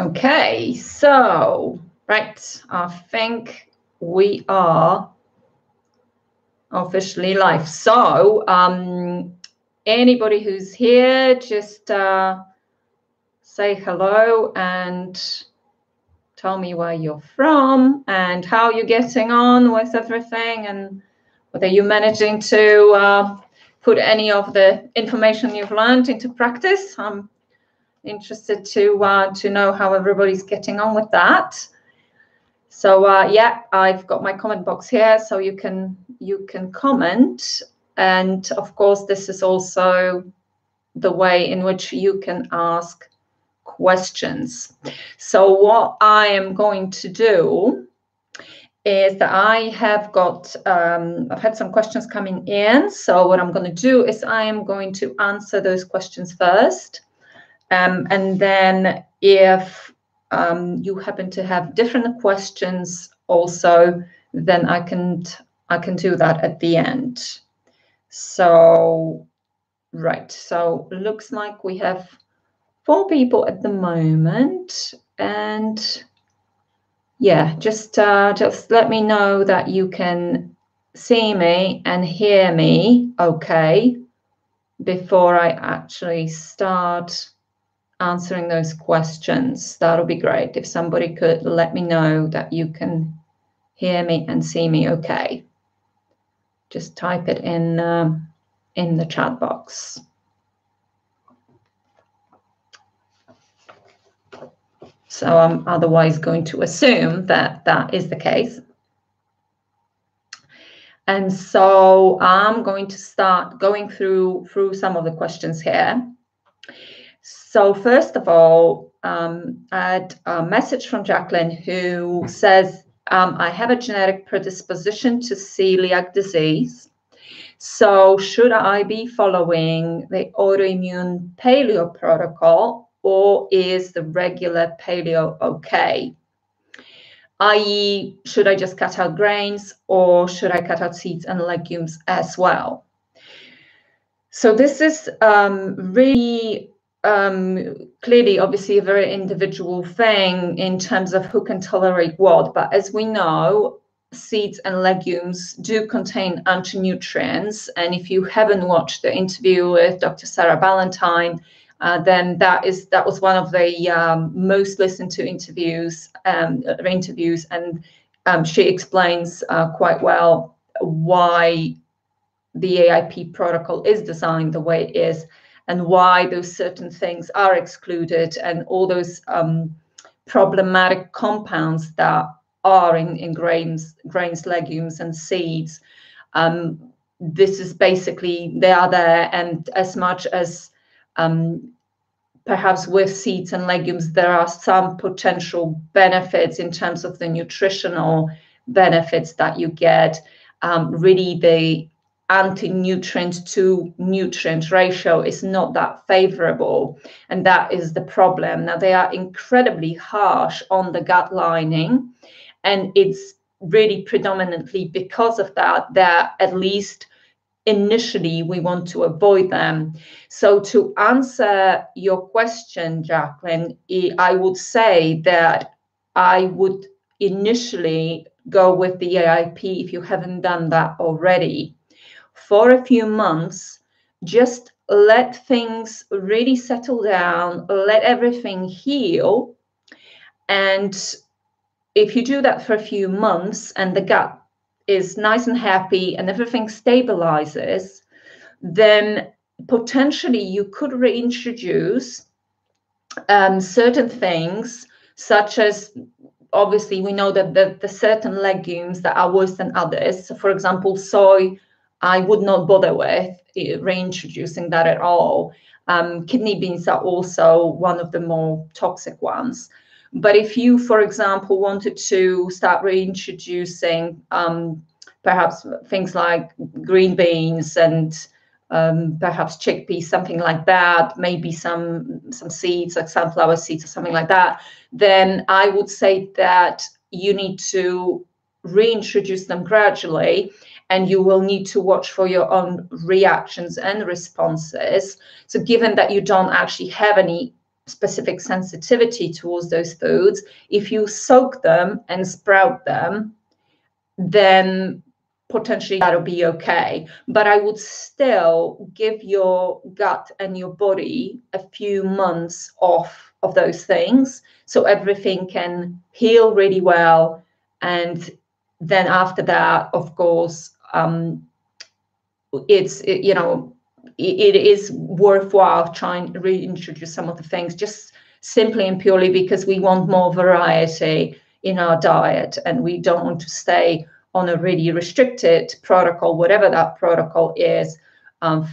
Okay, so, right, I think we are officially live. So, anybody who's here, just say hello and tell me where you're from and how you're getting on with everything, and whether you're managing to put any of the information you've learned into practice. I'm interested to know how everybody's getting on with that. So yeah, I've got my comment box here, so you can comment, and of course this is also the way in which you can ask questions. So what I am going to do is that I have got I've had some questions coming in. So what I'm going to do is I am going to answer those questions first, and then if you happen to have different questions also, then I can do that at the end. So right, so looks like we have 4 people at the moment, and yeah, just let me know that you can see me and hear me okay before I actually start answering those questions. That'll be great if somebody could let me know that you can hear me and see me okay. Just type it in the chat box. So I'm otherwise going to assume that that is the case. And so I'm going to start going through some of the questions here. So first of all, I had a message from Jacqueline who says, I have a genetic predisposition to celiac disease. So should I be following the autoimmune paleo protocol, or is the regular paleo okay? I.e., should I just cut out grains, or should I cut out seeds and legumes as well? So this is really clearly, obviously, a very individual thing in terms of who can tolerate what. But as we know, seeds and legumes do contain anti-nutrients. And if you haven't watched the interview with Dr. Sarah Ballantyne, then that was one of the most listened to interviews, and she explains quite well why the AIP protocol is designed the way it is, and why those certain things are excluded, and all those problematic compounds that are in grains, legumes, and seeds. This is basically, they are there, and as much as perhaps with seeds and legumes, there are some potential benefits in terms of the nutritional benefits that you get. Really, the anti-nutrient to nutrient ratio is not that favorable, and that is the problem. Now, they are incredibly harsh on the gut lining, and it's really predominantly because of that at least initially we want to avoid them. So to answer your question, Jacqueline, I would say that I would initially go with the AIP if you haven't done that already. For a few months, just let things really settle down, let everything heal. And if you do that for a few months and the gut is nice and happy and everything stabilizes, then potentially you could reintroduce certain things, such as, obviously we know that the certain legumes that are worse than others. So for example, soy, I would not bother with reintroducing that at all. Kidney beans are also one of the more toxic ones. But if you, for example, wanted to start reintroducing perhaps things like green beans and perhaps chickpeas, something like that, maybe some seeds like sunflower seeds or something like that, then I would say that you need to reintroduce them gradually, and you will need to watch for your own reactions and responses. So given that you don't actually have any specific sensitivity towards those foods. If you soak them and sprout them, then potentially that'll be okay. But I would still give your gut and your body a few months off of those things so everything can heal really well. And then after that, of course, it is worthwhile trying to reintroduce some of the things, just simply and purely because we want more variety in our diet, and we don't want to stay on a really restricted protocol, whatever that protocol is,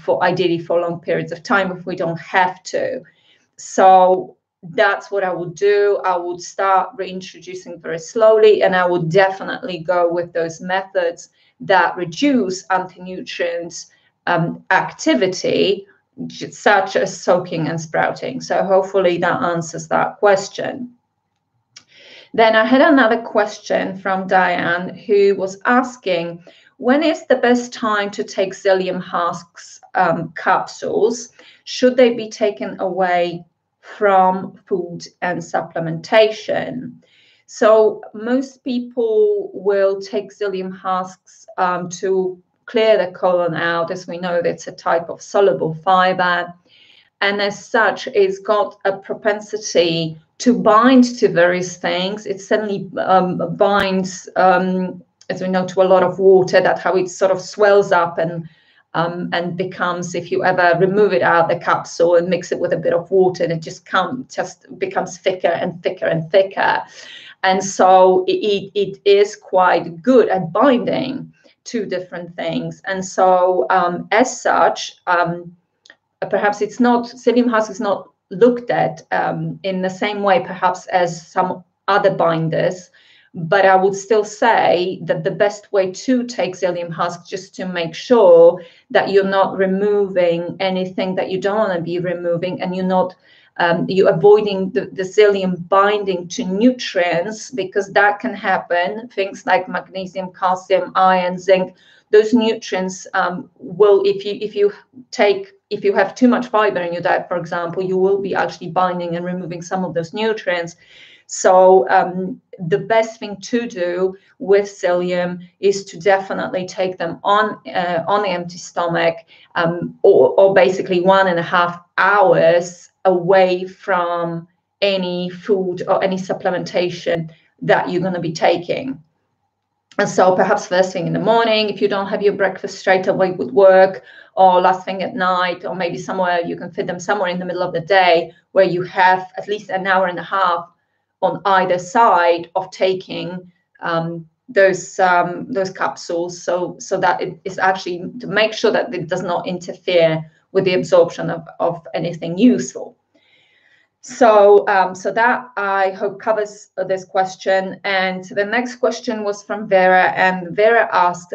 for ideally for long periods of time if we don't have to. So that's what I would do. I would start reintroducing very slowly, and I would definitely go with those methods that reduce anti-nutrients activity, such as soaking and sprouting. So hopefully that answers that question. Then I had another question from Diane, who was asking, when is the best time to take psyllium husks capsules? Should they be taken away from food and supplementation? So most people will take psyllium husks to clear the colon out. As we know, that's a type of soluble fiber, and as such, it's got a propensity to bind to various things. It certainly binds, as we know, to a lot of water. That's how it sort of swells up and becomes, if you ever remove it out of the capsule and mix it with a bit of water, and it just becomes thicker and thicker and thicker. And so it is quite good at binding to different things. And so as such, perhaps it's not, psyllium husk is not looked at in the same way perhaps as some other binders, but I would still say that the best way to take psyllium husk, just to make sure that you're not removing anything that you don't want to be removing, and you're not you're avoiding the psyllium binding to nutrients, because that can happen. Things like magnesium, calcium, iron, zinc, those nutrients will, if you have too much fiber in your diet, for example, you will be actually binding and removing some of those nutrients. So the best thing to do with psyllium is to definitely take them on the empty stomach, or basically 1.5 hours away from any food or any supplementation that you're going to be taking. And so perhaps first thing in the morning, if you don't have your breakfast straight away, would work, or last thing at night, or maybe somewhere you can fit them somewhere in the middle of the day where you have at least 1.5 hours on either side of taking those capsules, so that it is actually to make sure that it does not interfere with the absorption of anything useful. So that I hope covers this question. And the next question was from Vera, and Vera asked,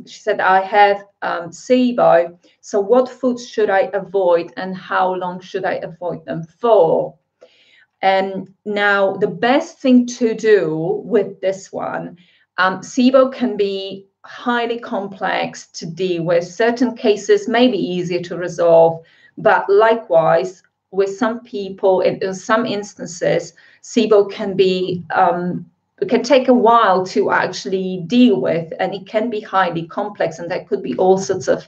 she said, I have SIBO, so what foods should I avoid and how long should I avoid them for? And now the best thing to do with this one, SIBO can be highly complex to deal with. Certain cases may be easier to resolve, but likewise, with some people, in some instances, SIBO can be it can take a while to actually deal with, and it can be highly complex, and there could be all sorts of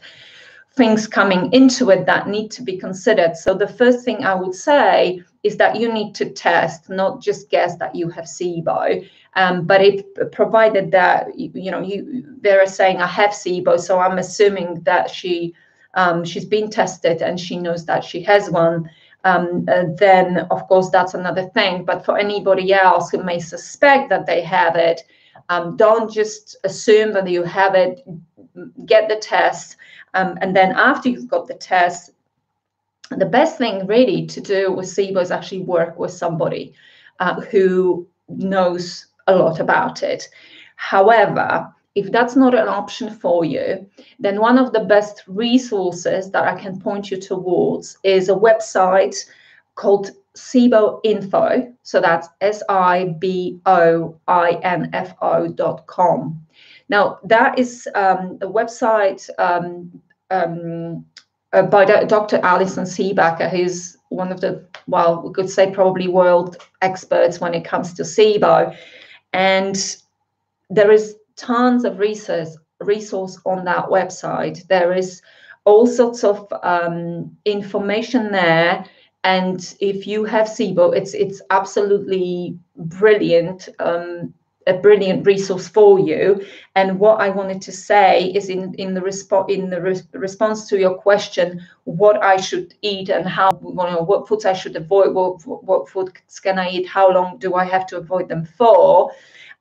things coming into it that need to be considered. So the first thing I would say is that you need to test, not just guess that you have SIBO. But if provided that they're saying I have SIBO, so I'm assuming that she's been tested and she knows that she has one. Then of course that's another thing. But for anybody else who may suspect that they have it, don't just assume that you have it. Get the test, and then after you've got the test, the best thing really to do with SIBO is actually work with somebody who knows a lot about it. However, if that's not an option for you, then one of the best resources that I can point you towards is a website called SIBO Info. So that's SIBOINFO.com. Now, that is a website by Dr. Alison Siebacker, who's one of the, well, we could say probably world experts when it comes to SIBO. And there is tons of resource on that website. There is all sorts of information there. And if you have SIBO, it's absolutely brilliant, a brilliant resource for you. And what I wanted to say is in the response to your question, what I should eat and how, what foods I should avoid, what foods can I eat, how long do I have to avoid them for,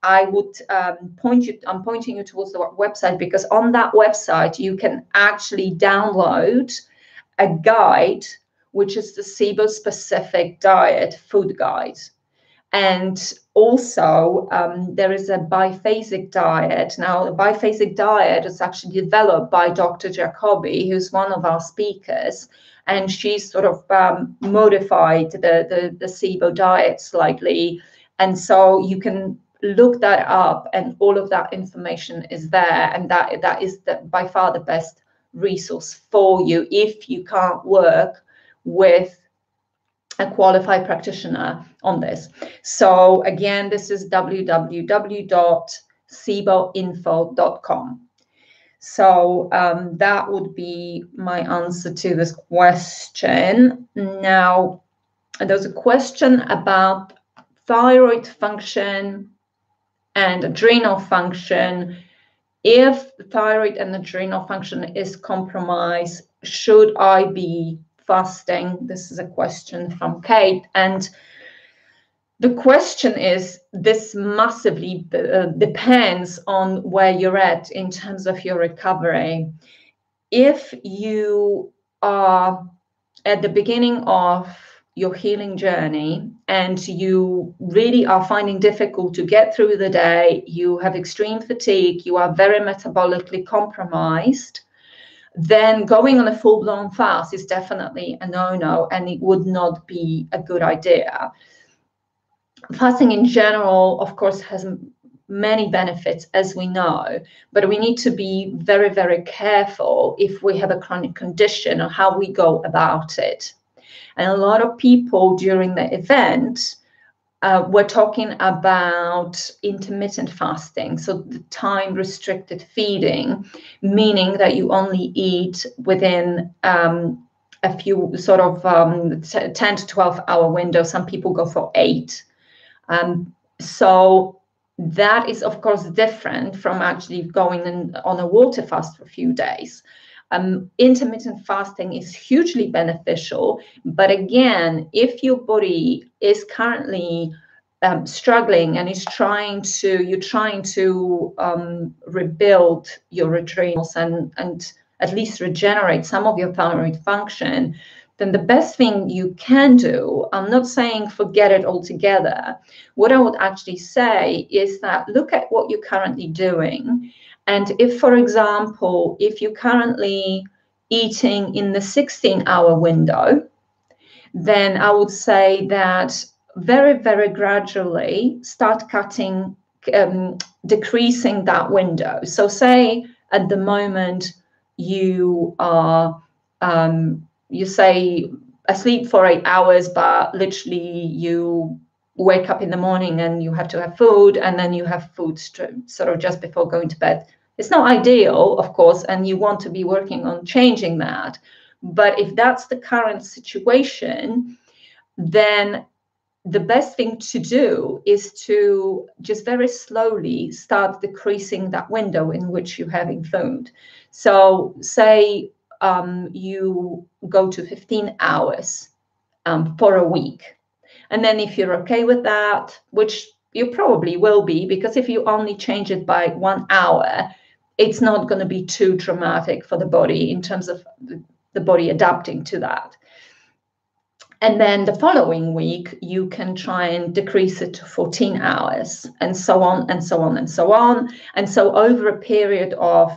I would I'm pointing you towards the website, because on that website you can actually download a guide, which is the SIBO specific diet food guide. And also there is a biphasic diet. Now, the biphasic diet is actually developed by Dr. Jacobi, who's one of our speakers, and she's sort of modified the SIBO diet slightly. And so you can look that up, and all of that information is there, and that is by far the best resource for you if you can't work with a qualified practitioner on this. So again, this is www.siboinfo.com. So that would be my answer to this question. Now, there's a question about thyroid function and adrenal function. If thyroid and adrenal function is compromised, should I be fasting? This is a question from Kate. And the question is, this massively depends on where you're at in terms of your recovery. If you are at the beginning of your healing journey and you really are finding difficult to get through the day, you have extreme fatigue, you are very metabolically compromised, then going on a full-blown fast is definitely a no-no, and it would not be a good idea. Fasting in general, of course, has many benefits, as we know, but we need to be very, very careful if we have a chronic condition or how we go about it. And a lot of people during the event were talking about intermittent fasting, so the time restricted feeding, meaning that you only eat within a few sort of 10 to 12 hour window. Some people go for 8. So that is, of course, different from actually going on a water fast for a few days. Intermittent fasting is hugely beneficial, but again, if your body is currently struggling and you're trying to rebuild your adrenals and at least regenerate some of your thyroid function, then the best thing you can do, I'm not saying forget it altogether. What I would actually say is that look at what you're currently doing. And if, for example, if you're currently eating in the 16-hour window, then I would say that very, very gradually start cutting, decreasing that window. So say at the moment you are, you say asleep for 8 hours, but literally you wake up in the morning and you have to have food, and then you have food sort of just before going to bed. It's not ideal, of course, and you want to be working on changing that. But if that's the current situation, then the best thing to do is to just very slowly start decreasing that window in which you're having food. So say you go to 15 hours for a week. And then if you're okay with that, which you probably will be, because if you only change it by 1 hour, it's not going to be too dramatic for the body in terms of the body adapting to that. And then the following week, you can try and decrease it to 14 hours, and so on, and so on, and so on. And so over a period of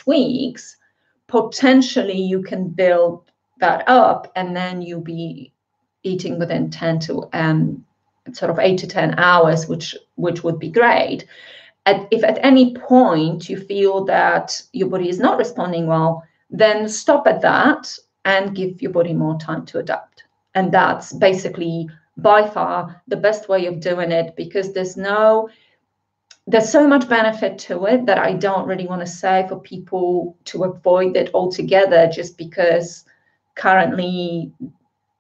weeks, potentially you can build that up, and then you'll be eating within 10 to sort of 8 to 10 hours, which would be great. If at any point you feel that your body is not responding well, then stop at that and give your body more time to adapt. And that's basically by far the best way of doing it, because there's so much benefit to it that I don't really want to say for people to avoid it altogether just because currently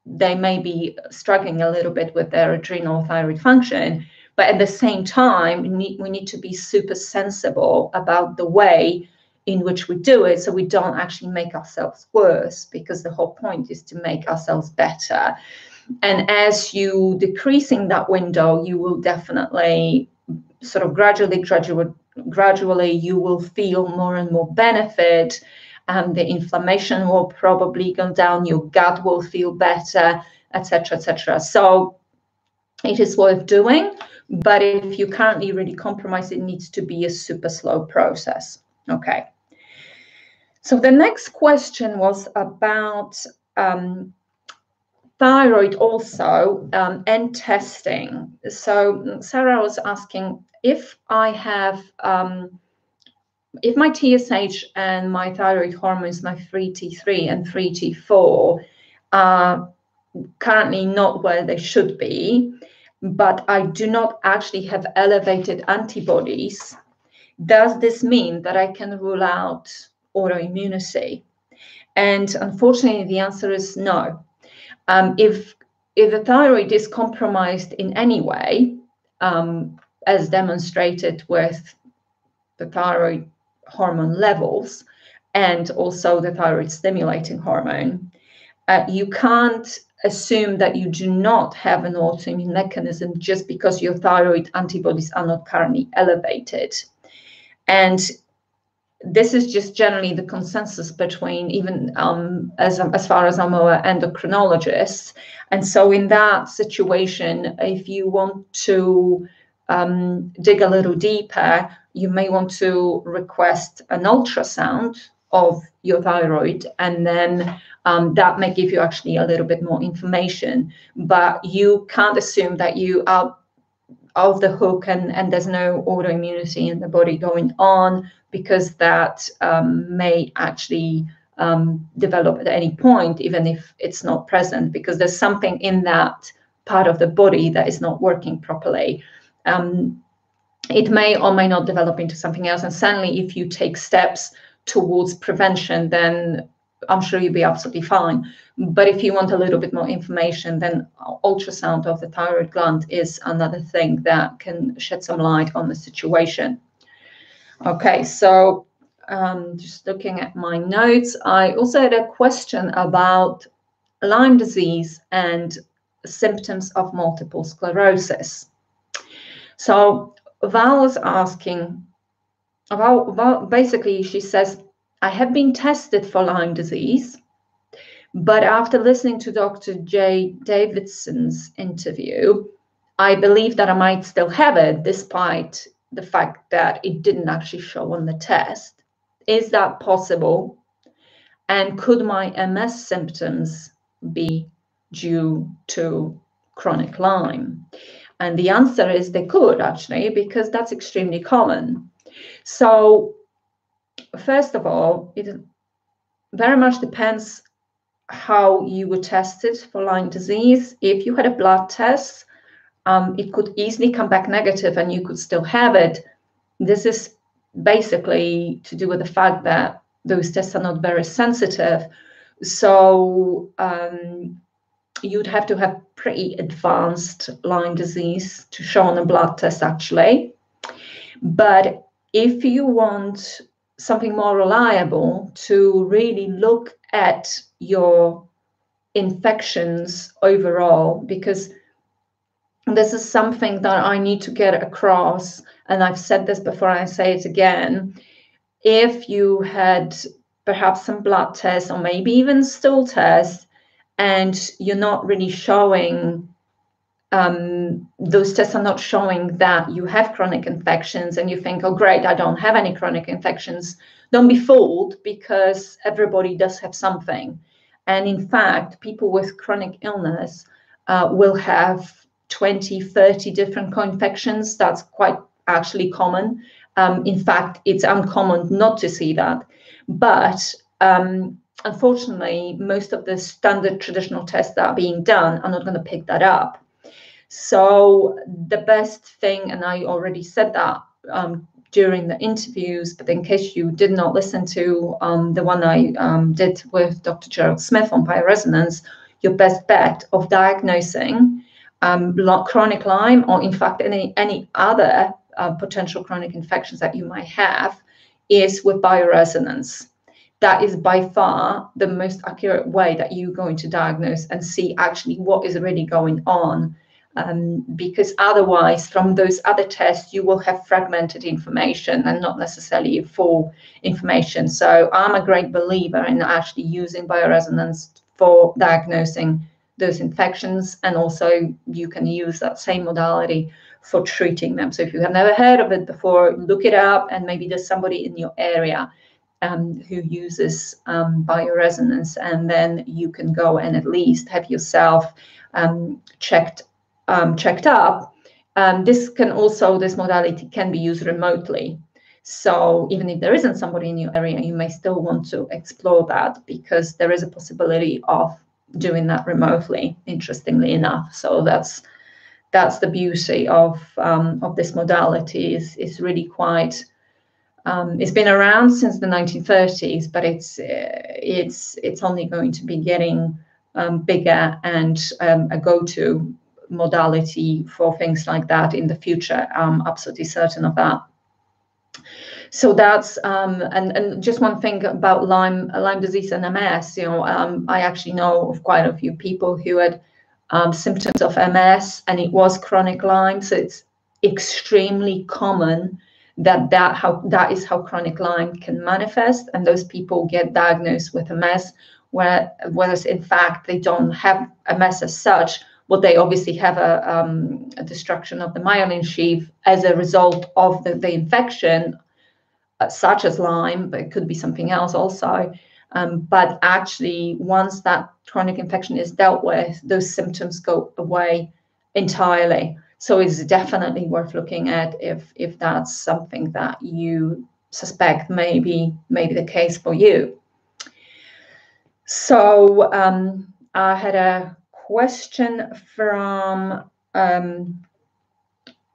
they may be struggling a little bit with their adrenal thyroid function. But at the same time, we need to be super sensible about the way in which we do it, so we don't actually make ourselves worse, because the whole point is to make ourselves better. And as you decreasing that window, you will definitely sort of gradually you will feel more and more benefit, and the inflammation will probably go down, your gut will feel better, etc., etc. So it is worth doing, but if you currently really compromise, it needs to be a super slow process. Okay. So the next question was about thyroid also, and testing. So Sarah was asking if I have, if my TSH and my thyroid hormones, my 3T3 and 3T4, are currently not where they should be, but I do not actually have elevated antibodies, does this mean that I can rule out autoimmunity? And unfortunately, the answer is no. If the thyroid is compromised in any way, as demonstrated with the thyroid hormone levels and also the thyroid stimulating hormone, you can't assume that you do not have an autoimmune mechanism just because your thyroid antibodies are not currently elevated. And this is just generally the consensus between even as far as I'm aware, endocrinologists. And so in that situation, if you want to dig a little deeper, you may want to request an ultrasound of your thyroid, and then that may give you actually a little bit more information. But you can't assume that you are off the hook and there's no autoimmunity in the body going on, because that may actually develop at any point, even if it's not present, because there's something in that part of the body that is not working properly. It may or may not develop into something else. And certainly if you take steps towards prevention, then I'm sure you'll be absolutely fine. But if you want a little bit more information, then ultrasound of the thyroid gland is another thing that can shed some light on the situation. Okay, so just looking at my notes, I also had a question about Lyme disease and symptoms of multiple sclerosis. So Val was asking about, basically she says, I have been tested for Lyme disease, but after listening to Dr. Jay Davidson's interview, I believe that I might still have it, despite the fact that it didn't actually show on the test. Is that possible? And could my MS symptoms be due to chronic Lyme? And the answer is they could, actually, because that's extremely common. So first of all, it very much depends how you were tested for Lyme disease. If you had a blood test, it could easily come back negative and you could still have it. This is basically to do with the fact that those tests are not very sensitive. So you'd have to have pretty advanced Lyme disease to show on a blood test, actually. But if you want something more reliable to really look at your infections overall, because this is something that I need to get across, and I've said this before and I say it again. If you had perhaps some blood tests or maybe even stool tests, and you're not really showing, those tests are not showing that you have chronic infections, and you think, oh great, I don't have any chronic infections, don't be fooled, because everybody does have something. And in fact, people with chronic illness will have 20, 30 different co-infections. That's quite actually common. In fact, it's uncommon not to see that. But unfortunately, most of the standard traditional tests that are being done are not going to pick that up. So the best thing, and I already said that during the interviews, but in case you did not listen to the one I did with Dr. Gerald Smith on bioresonance, your best bet of diagnosing chronic Lyme, or in fact any other potential chronic infections that you might have, is with bioresonance. That is by far the most accurate way that you're going to diagnose and see actually what is really going on. Because otherwise, from those other tests, you will have fragmented information and not necessarily full information. So I'm a great believer in actually using bioresonance for diagnosing those infections, and also you can use that same modality for treating them. So if you have never heard of it before, look it up, and maybe there's somebody in your area who uses bioresonance, and then you can go and at least have yourself checked up. This modality can be used remotely. So even if there isn't somebody in your area, you may still want to explore that, because there is a possibility of doing that remotely, interestingly enough. So that's the beauty of this modality. Is really quite it's been around since the 1930s, but it's only going to be getting bigger and a go-to modality for things like that in the future. I'm absolutely certain of that. So that's and just one thing about Lyme disease and MS. I actually know of quite a few people who had symptoms of MS, and it was chronic Lyme. So it's extremely common that is how chronic Lyme can manifest, and those people get diagnosed with MS, whereas in fact they don't have MS as such. Well, they obviously have a destruction of the myelin sheath as a result of the infection, such as Lyme, but it could be something else also. But actually, once that chronic infection is dealt with, those symptoms go away entirely. So it's definitely worth looking at if that's something that you suspect may be the case for you. So I had a question from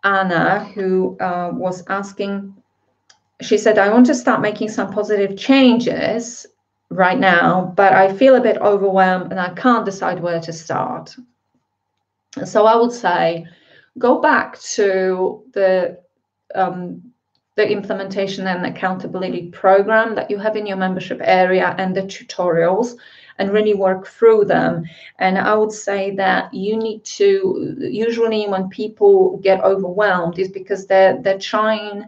Anna, who was asking. She said, I want to start making some positive changes right now, but I feel a bit overwhelmed and I can't decide where to start. So I would say, go back to the implementation and accountability program that you have in your membership area and the tutorials, and really work through them. And I would say that you need to, usually when people get overwhelmed, is because they're trying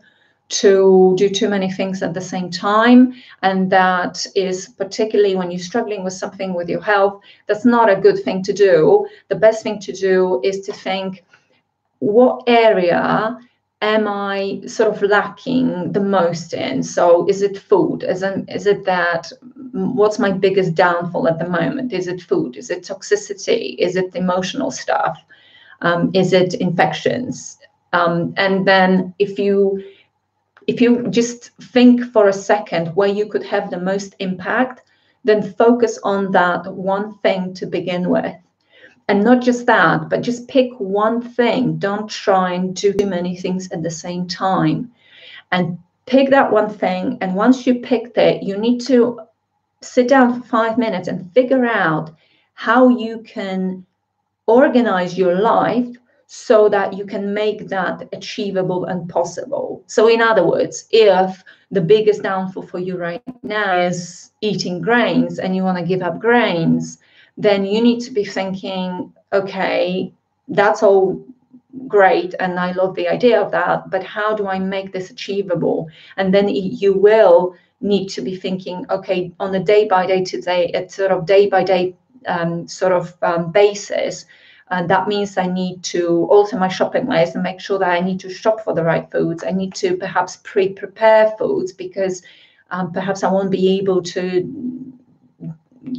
to do too many things at the same time. And that is particularly when you're struggling with something with your health, that's not a good thing to do. The best thing to do is to think, what area am I sort of lacking the most in? So is it food? Is it that, what's my biggest downfall at the moment? Is it food? Is it toxicity? Is it emotional stuff? Is it infections? And then if you just think for a second where you could have the most impact, then focus on that one thing to begin with. And not just that, but just pick one thing. Don't try and do too many things at the same time. And pick that one thing. And once you picked it, you need to sit down for 5 minutes and figure out how you can organize your life so that you can make that achievable and possible. So in other words, if the biggest downfall for you right now is eating grains and you want to give up grains, then you need to be thinking, okay, that's all great, and I love the idea of that, but how do I make this achievable? And then you will need to be thinking, okay, on a day-by-day basis, that means I need to alter my shopping list and make sure that I need to shop for the right foods. I need to perhaps pre-prepare foods, because perhaps I won't be able to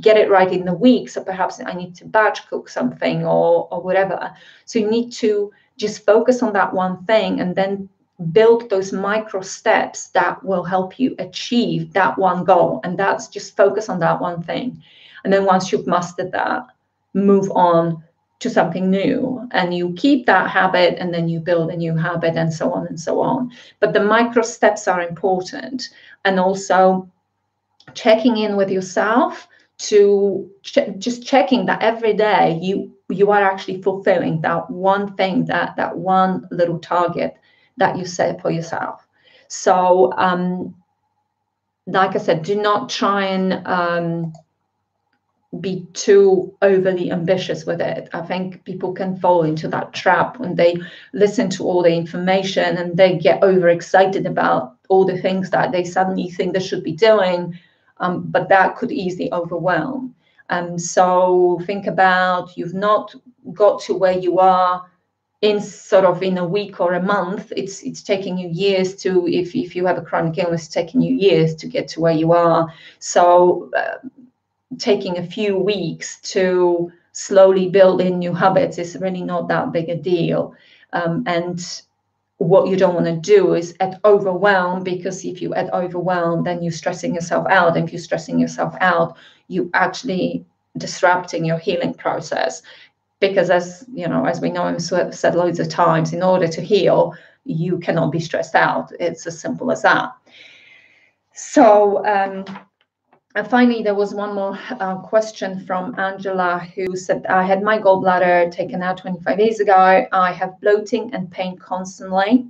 get it right in the week. So perhaps I need to batch cook something or whatever. So you need to just focus on that one thing, and then build those micro steps that will help you achieve that one goal. And that's just focus on that one thing. And then once you've mastered that, move on to something new, and you keep that habit, and then you build a new habit, and so on and so on. But the micro steps are important, and also checking in with yourself to just checking that every day you are actually fulfilling that one thing, that one little target that you set for yourself. So like I said, do not try and be too overly ambitious with it. I think people can fall into that trap when they listen to all the information and they get overexcited about all the things that they suddenly think they should be doing, but that could easily overwhelm. So think about, you've not got to where you are in a week or a month. It's taking you years to, if you have a chronic illness, it's taking you years to get to where you are. So taking a few weeks to slowly build in new habits is really not that big a deal. And what you don't want to do is add overwhelm, because if you add overwhelm, then you're stressing yourself out. And if you're stressing yourself out, you actually disrupting your healing process. Because as we know and said loads of times, in order to heal, you cannot be stressed out. It's as simple as that. So and finally, there was one more question from Angela, who said, I had my gallbladder taken out 25 years ago. I have bloating and pain constantly,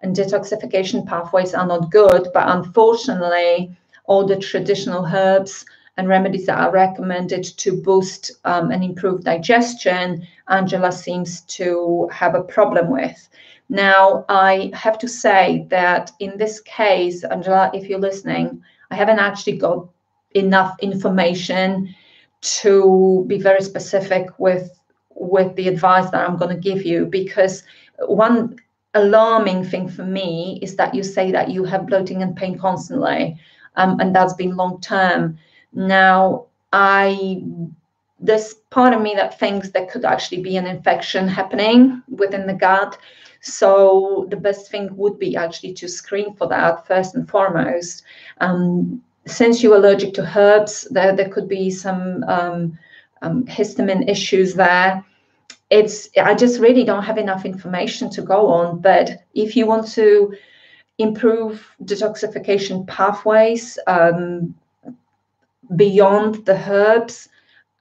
and detoxification pathways are not good. But unfortunately, all the traditional herbs and remedies that are recommended to boost and improve digestion, Angela seems to have a problem with. Now, I have to say that in this case, Angela, if you're listening, I haven't actually got enough information to be very specific with the advice that I'm going to give you, because one alarming thing for me is that you say that you have bloating and pain constantly, and that's been long term. Now, there's part of me that thinks there could actually be an infection happening within the gut. So the best thing would be actually to screen for that first and foremost. Since you're allergic to herbs, there could be some histamine issues there. I just really don't have enough information to go on. But if you want to improve detoxification pathways beyond the herbs,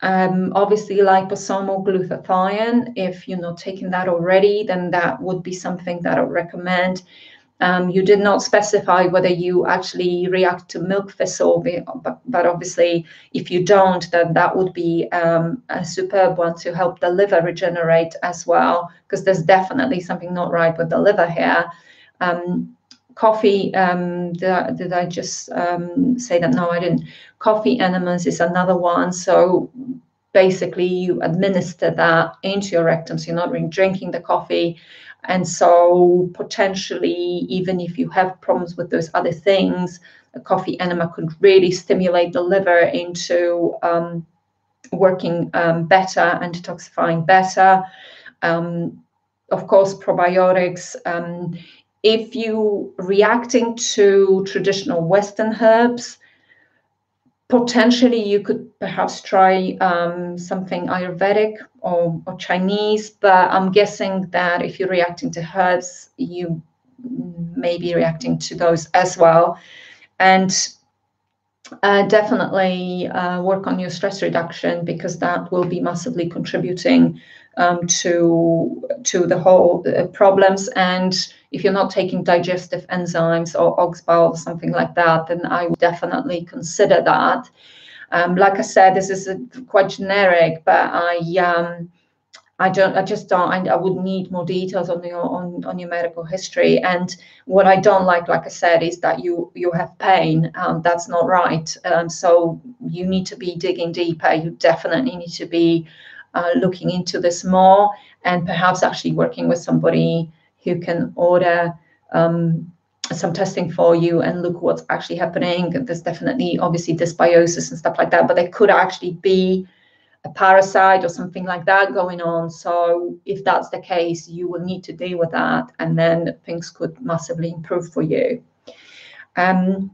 obviously liposomal glutathione, if you're not taking that already, then that would be something that I would recommend. You did not specify whether you actually react to milk thistle, but obviously if you don't, then that would be a superb one to help the liver regenerate as well, because there's definitely something not right with the liver here. Coffee, did I just say that? No, I didn't. Coffee enemas is another one. So basically you administer that into your rectum, so you're not really drinking the coffee. And so potentially, even if you have problems with those other things, a coffee enema could really stimulate the liver into working better and detoxifying better. Of course, probiotics. If you're reacting to traditional Western herbs, potentially you could perhaps try something Ayurvedic or Chinese, but I'm guessing that if you're reacting to herbs, you may be reacting to those as well. And definitely work on your stress reduction, because that will be massively contributing to the whole problems. And if you're not taking digestive enzymes or oxbol or something like that, then I would definitely consider that. Like I said, this is quite generic, but I would need more details on your medical history. And what I don't like I said, is that you have pain. That's not right. So you need to be digging deeper. You definitely need to be looking into this more, and perhaps actually working with somebody who can order some testing for you and look what's actually happening. There's definitely obviously dysbiosis and stuff like that, but there could actually be a parasite or something like that going on. So if that's the case, you will need to deal with that, and then things could massively improve for you. And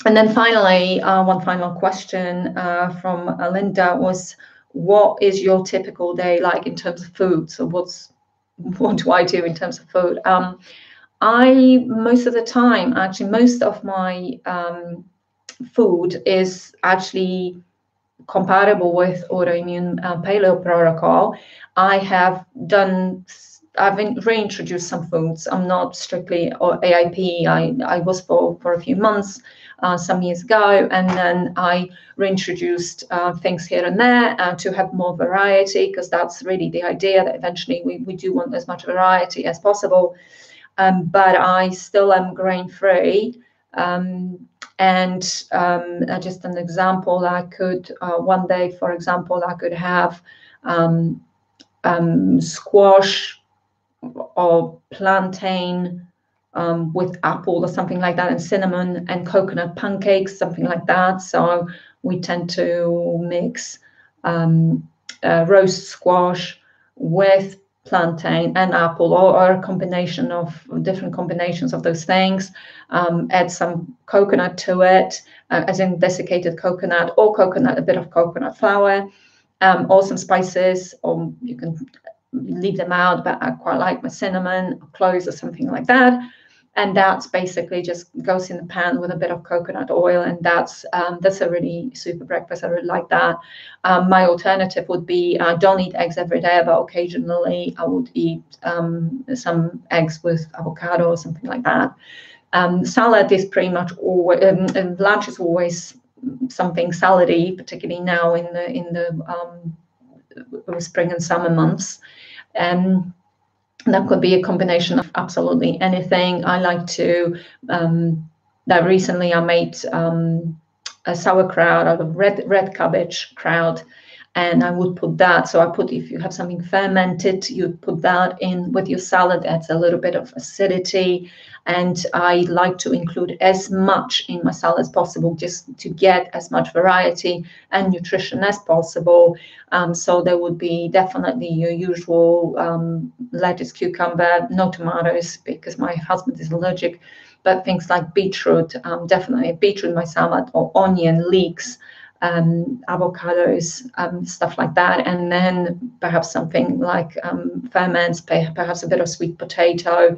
then finally, one final question from Linda was, what is your typical day like in terms of food? So what do I do in terms of food? I, most of the time, actually, most of my food is actually compatible with autoimmune paleo protocol. I've reintroduced some foods. I'm not strictly AIP. I was for a few months some years ago, and then I reintroduced things here and there to have more variety, because that's really the idea, that eventually we do want as much variety as possible. But I still am grain-free. And just an example, I could one day, for example, I could have squash or plantain with apple or something like that, and cinnamon and coconut pancakes, something like that. So we tend to mix roast squash with plantain and apple, or a combination of different combinations of those things. Add some coconut to it, as in desiccated coconut, or coconut, a bit of coconut flour, or some spices, or you can leave them out, but I quite like my cinnamon, cloves, or something like that. And that's basically just goes in the pan with a bit of coconut oil, and that's a really super breakfast. I really like that. My alternative would be, I don't eat eggs every day, but occasionally I would eat some eggs with avocado or something like that. Salad is pretty much always, lunch is always something salady, particularly now in the spring and summer months. That could be a combination of absolutely anything. I like to, that recently I made a sauerkraut out of red cabbage kraut, and I would put that. So if you have something fermented, you put that in with your salad. Adds a little bit of acidity. And I like to include as much in my salad as possible, just to get as much variety and nutrition as possible. So there would be definitely your usual lettuce, cucumber, no tomatoes, because my husband is allergic, but things like beetroot, definitely beetroot in my salad, or onion, leeks, avocados, stuff like that. And then perhaps something like ferments, perhaps a bit of sweet potato.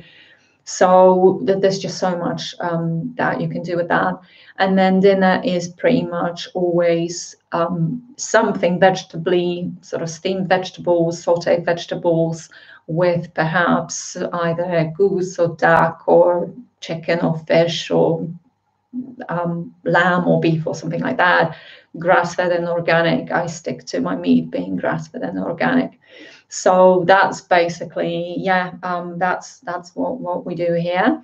So there's just so much that you can do with that. And then dinner is pretty much always something vegetably, sort of steamed vegetables, sauteed vegetables, with perhaps either goose or duck or chicken or fish or lamb or beef or something like that. Grass-fed and organic. I stick to my meat being grass-fed and organic. So that's basically, that's what we do here.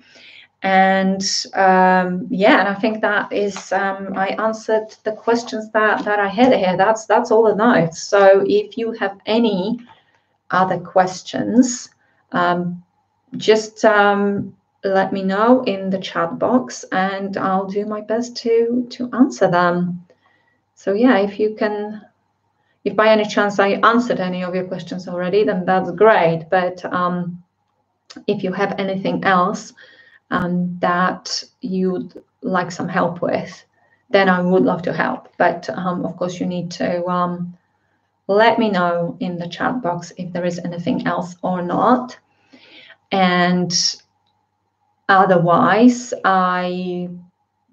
And and I think that is, I answered the questions that I had here. That's all the notes. So if you have any other questions, just let me know in the chat box, and I'll do my best to answer them. So yeah, if by any chance I answered any of your questions already, then that's great. But if you have anything else that you'd like some help with, then I would love to help. But of course, you need to let me know in the chat box if there is anything else or not. And otherwise, I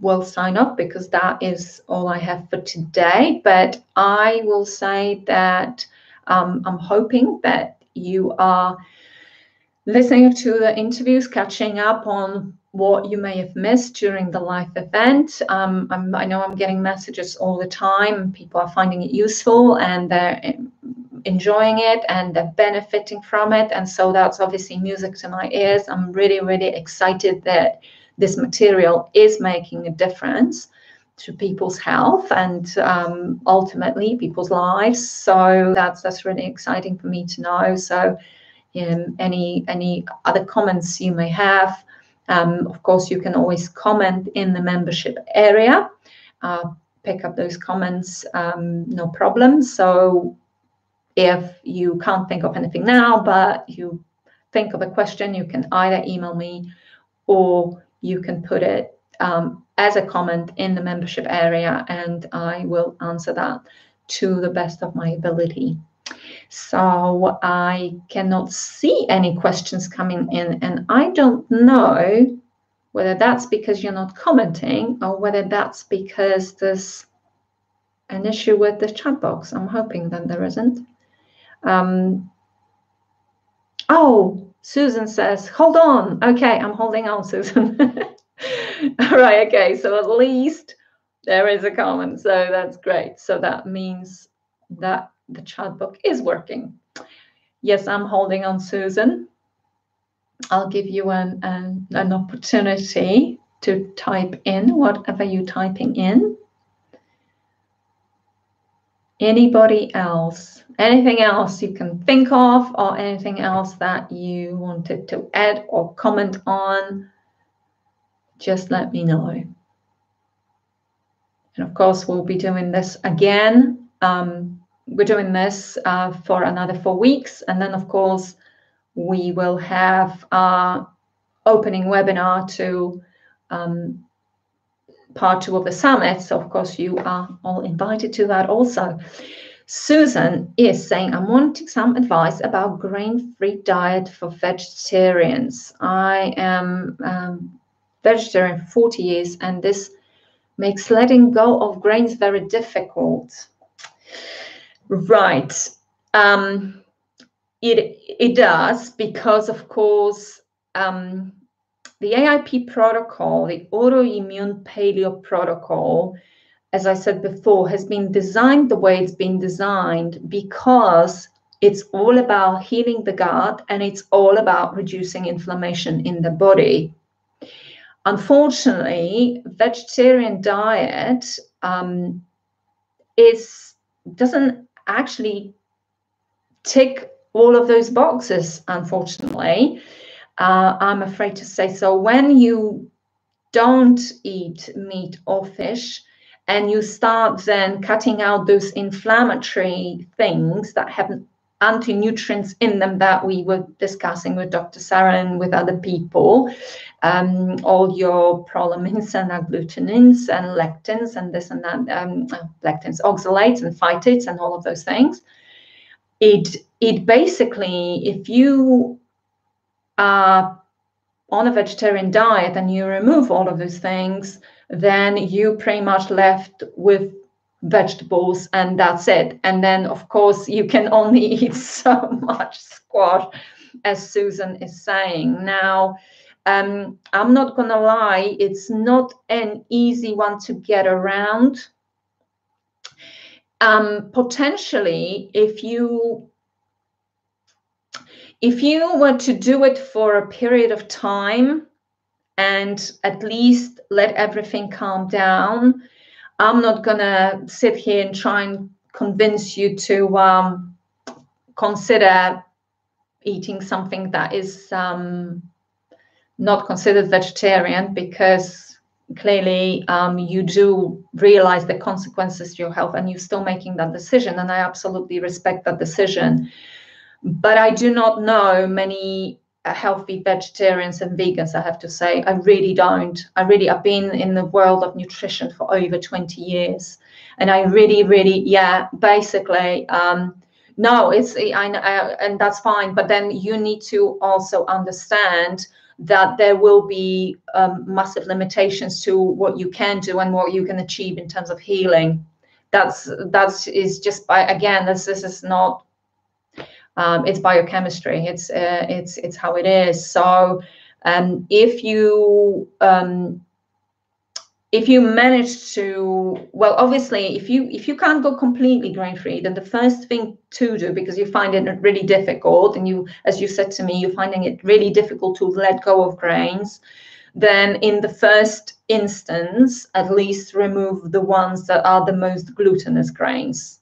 will sign up, because that is all I have for today. But I will say that I'm hoping that you are listening to the interviews, catching up on what you may have missed during the live event. I know I'm getting messages all the time. People are finding it useful, and they're enjoying it, and they're benefiting from it. And so that's obviously music to my ears. I'm really, really excited that this material is making a difference to people's health and ultimately people's lives. So that's really exciting for me to know. So any other comments you may have, of course, you can always comment in the membership area. Pick up those comments, no problem. So if you can't think of anything now, but you think of a question, you can either email me or you can put it as a comment in the membership area, and I will answer that to the best of my ability. So I cannot see any questions coming in, and I don't know whether that's because you're not commenting or whether that's because there's an issue with the chat box. I'm hoping that there isn't. Oh, Susan says, hold on. Okay, I'm holding on, Susan. All right, okay, so at least there is a comment, so that's great. So that means that the chat box is working. Yes, I'm holding on, Susan. I'll give you an opportunity to type in whatever you're typing in. Anybody else? Anything else you can think of, or anything else that you wanted to add or comment on? Just let me know. And of course, we'll be doing this again. We're doing this for another 4 weeks. And then, of course, we will have our opening webinar to part 2 of the summit. So, of course, you are all invited to that also. Susan is saying, I'm wanting some advice about grain-free diet for vegetarians. I am vegetarian for 40 years, and this makes letting go of grains very difficult. Right. It does, because, of course, the AIP protocol, the autoimmune paleo protocol, as I said before, has been designed the way it's been designed because it's all about healing the gut and it's all about reducing inflammation in the body. Unfortunately, vegetarian diet doesn't actually tick all of those boxes, unfortunately. I'm afraid to say so. When you don't eat meat or fish and you start then cutting out those inflammatory things that have anti-nutrients in them that we were discussing with Dr. Sarah and with other people, all your prolamins and agglutinins and lectins and this and that, lectins, oxalates and phytates and all of those things. It basically, if you are on a vegetarian diet and you remove all of those things, then you pretty much left with vegetables and that's it. And then, of course, you can only eat so much squash, as Susan is saying. Now, I'm not going to lie, it's not an easy one to get around. Potentially, if you were to do it for a period of time and at least let everything calm down, I'm not going to sit here and try and convince you to consider eating something that is not considered vegetarian, because clearly you do realize the consequences to your health and you're still making that decision. And I absolutely respect that decision. But I do not know many healthy vegetarians and vegans, I have to say. I really don't. I've been in the world of nutrition for over 20 years. And I really, basically, no, and that's fine. But then you need to also understand that there will be massive limitations to what you can do and what you can achieve in terms of healing. That's just this is not. It's biochemistry. It's how it is. So if you manage to, well, obviously, if you can't go completely grain-free, then the first thing to do, because you find it really difficult, and you, as you said to me, you're finding it really difficult to let go of grains, then in the first instance, at least remove the ones that are the most glutinous grains.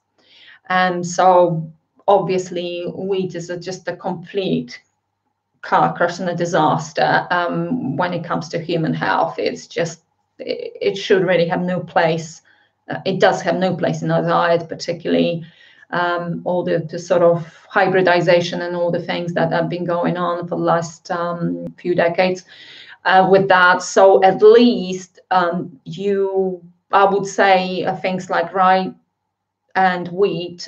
And so obviously, wheat is just a complete car crash and a disaster when it comes to human health. It's just, it should really have no place. It does have no place in our diet, particularly all the sort of hybridization and all the things that have been going on for the last few decades with that. So at least I would say things like rye and wheat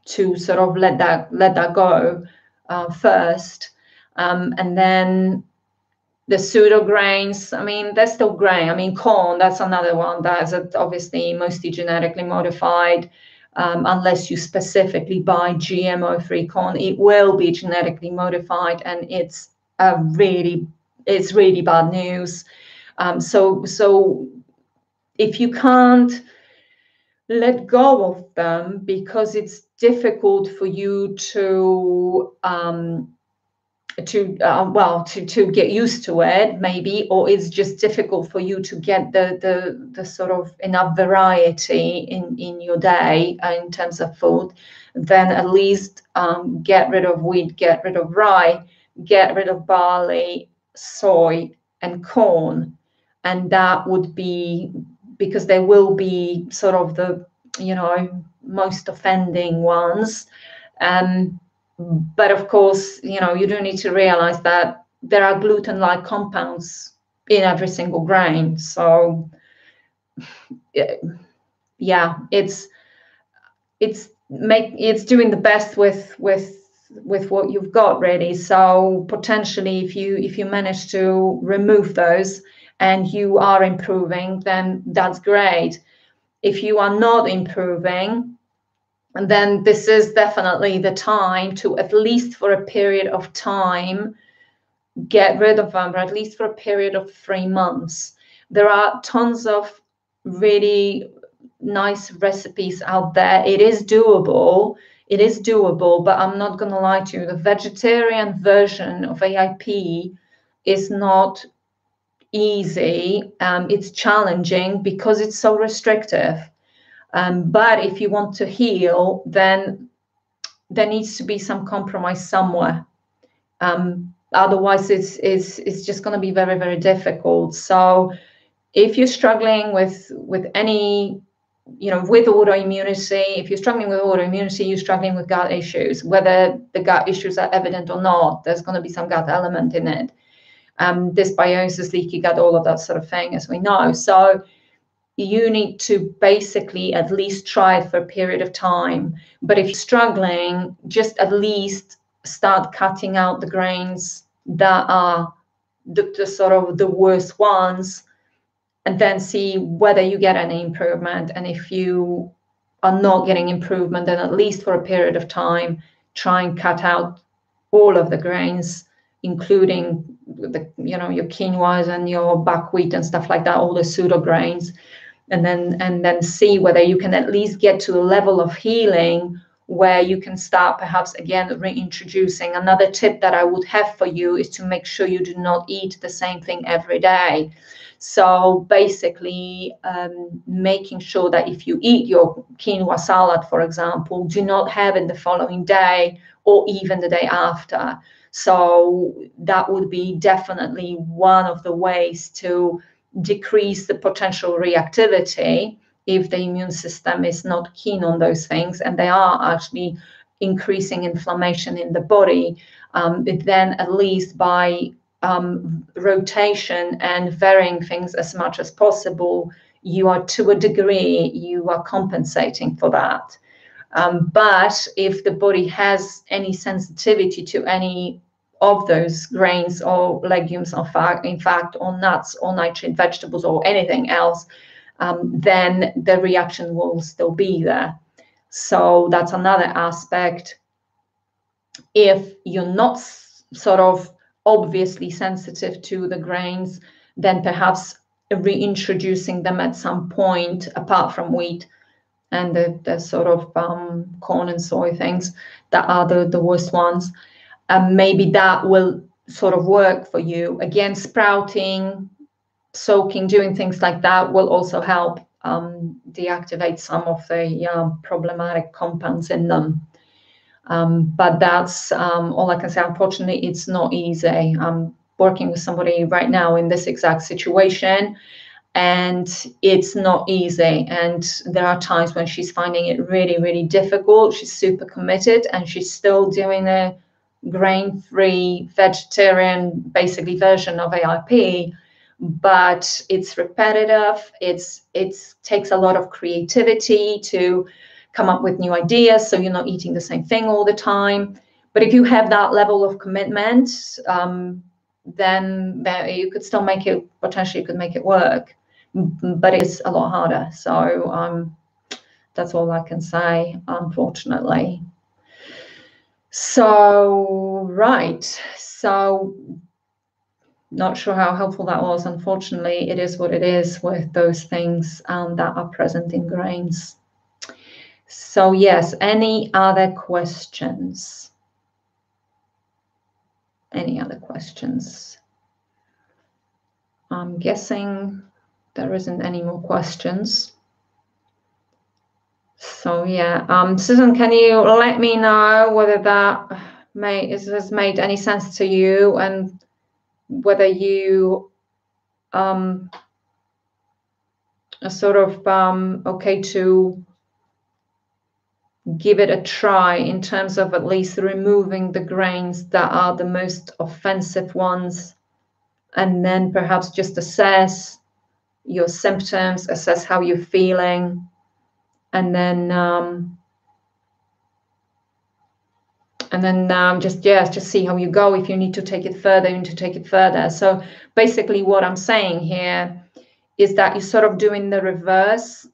to sort of let that go first, and then the pseudo grains. I mean, they're still grain. I mean, corn, that's another one that's obviously mostly genetically modified. Unless you specifically buy GMO-free corn, it will be genetically modified, and it's really bad news. So if you can't let go of them because it's difficult for you to get used to it, maybe, or it's just difficult for you to get the sort of enough variety in your day in terms of food, then at least get rid of wheat, get rid of rye, get rid of barley, soy, and corn. And that would be, because they will be sort of the, most offending ones. But of course, you do need to realize that there are gluten-like compounds in every single grain. So yeah, it's doing the best with what you've got, really. So potentially, if you manage to remove those and you are improving, then that's great. If you are not improving, and then this is definitely the time to, at least for a period of time, get rid of them, or at least for a period of 3 months. There are tons of really nice recipes out there. It is doable, but I'm not going to lie to you. The vegetarian version of AIP is not easy. It's challenging because it's so restrictive. But if you want to heal, then there needs to be some compromise somewhere. Otherwise, it's just going to be very, very difficult. So if you're struggling with any, with autoimmunity, if you're struggling with autoimmunity, you're struggling with gut issues, whether the gut issues are evident or not, there's going to be some gut element in it. Dysbiosis, leaky gut, all of that sort of thing, as we know. So you need to basically at least try it for a period of time. But if you're struggling, just at least start cutting out the grains that are the sort of the worst ones, and then see whether you get any improvement. And if you are not getting improvement, then at least for a period of time, try and cut out all of the grains, including your quinoas and your buckwheat and stuff like that, all the pseudo grains, and then see whether you can at least get to a level of healing where you can start perhaps again reintroducing. Another tip that I would have for you is to make sure you do not eat the same thing every day. So basically, making sure that if you eat your quinoa salad, for example, do not have it the following day or even the day after. So that would be definitely one of the ways to decrease the potential reactivity if the immune system is not keen on those things, and they are actually increasing inflammation in the body. Then at least by rotation and varying things as much as possible, you are, to a degree, you are compensating for that. But if the body has any sensitivity to any of those grains or legumes, in fact, or nuts or nightshade vegetables or anything else, then the reaction will still be there. So that's another aspect. If you're not sort of obviously sensitive to the grains, then perhaps reintroducing them at some point, apart from wheat and the sort of corn and soy things that are the worst ones. Maybe that will sort of work for you. Again, sprouting, soaking, doing things like that will also help deactivate some of the problematic compounds in them. But that's all I can say. Unfortunately, it's not easy. I'm working with somebody right now in this exact situation, and it's not easy. And there are times when she's finding it really, really difficult. She's super committed, and she's still doing a grain-free vegetarian basically version of AIP, but it's repetitive. It takes a lot of creativity to come up with new ideas, so you're not eating the same thing all the time. But if you have that level of commitment, then you could still make it, potentially you could make it work, but it's a lot harder. So that's all I can say, unfortunately. So, right. So not sure how helpful that was. Unfortunately, it is what it is with those things that are present in grains. So yes, any other questions? Any other questions? I'm guessing there isn't any more questions. So yeah, Susan, can you let me know whether that has made any sense to you, and whether you are sort of okay to give it a try in terms of at least removing the grains that are the most offensive ones, and then perhaps just assess your symptoms, assess how you're feeling, and then just see how you go. If you need to take it further, you need to take it further. So basically what I'm saying here is that you're sort of doing the reverse.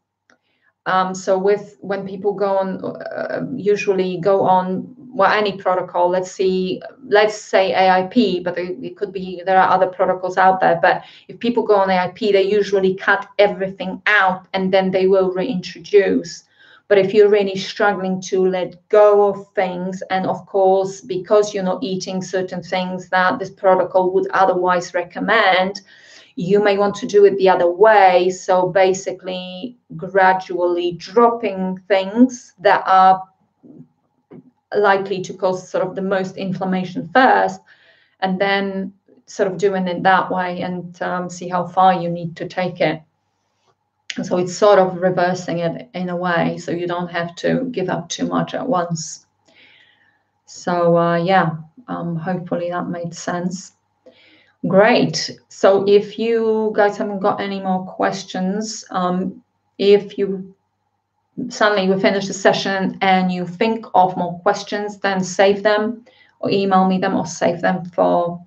So when people go on, usually go on, well, any protocol, let's say AIP, but it could be, there are other protocols out there. But if people go on AIP, they usually cut everything out and then they will reintroduce. But if you're really struggling to let go of things, and of course, because you're not eating certain things that this protocol would otherwise recommend, you may want to do it the other way. So basically gradually dropping things that are likely to cause sort of the most inflammation first, and then sort of doing it that way, and see how far you need to take it. So it's sort of reversing it in a way, so you don't have to give up too much at once. So yeah, hopefully that made sense. Great. So if you guys haven't got any more questions, if you suddenly we finish the session and you think of more questions, then save them or email me them or save them for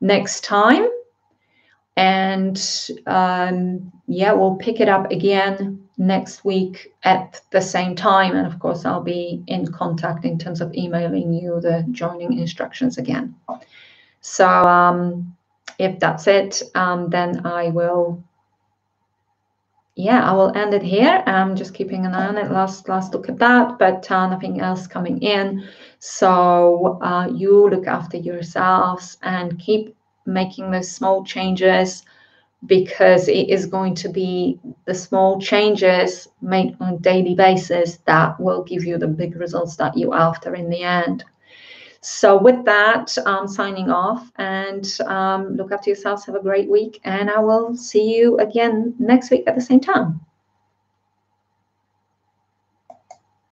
next time. And yeah, we'll pick it up again next week at the same time. And of course, I'll be in contact in terms of emailing you the joining instructions again. So if that's it, then I will end it here. I'm just keeping an eye on it, last look at that, but nothing else coming in. So you look after yourselves and keep making those small changes, because it is going to be the small changes made on a daily basis that will give you the big results that you're after in the end. So with that, I'm signing off, and look after yourselves. Have a great week, and I will see you again next week at the same time.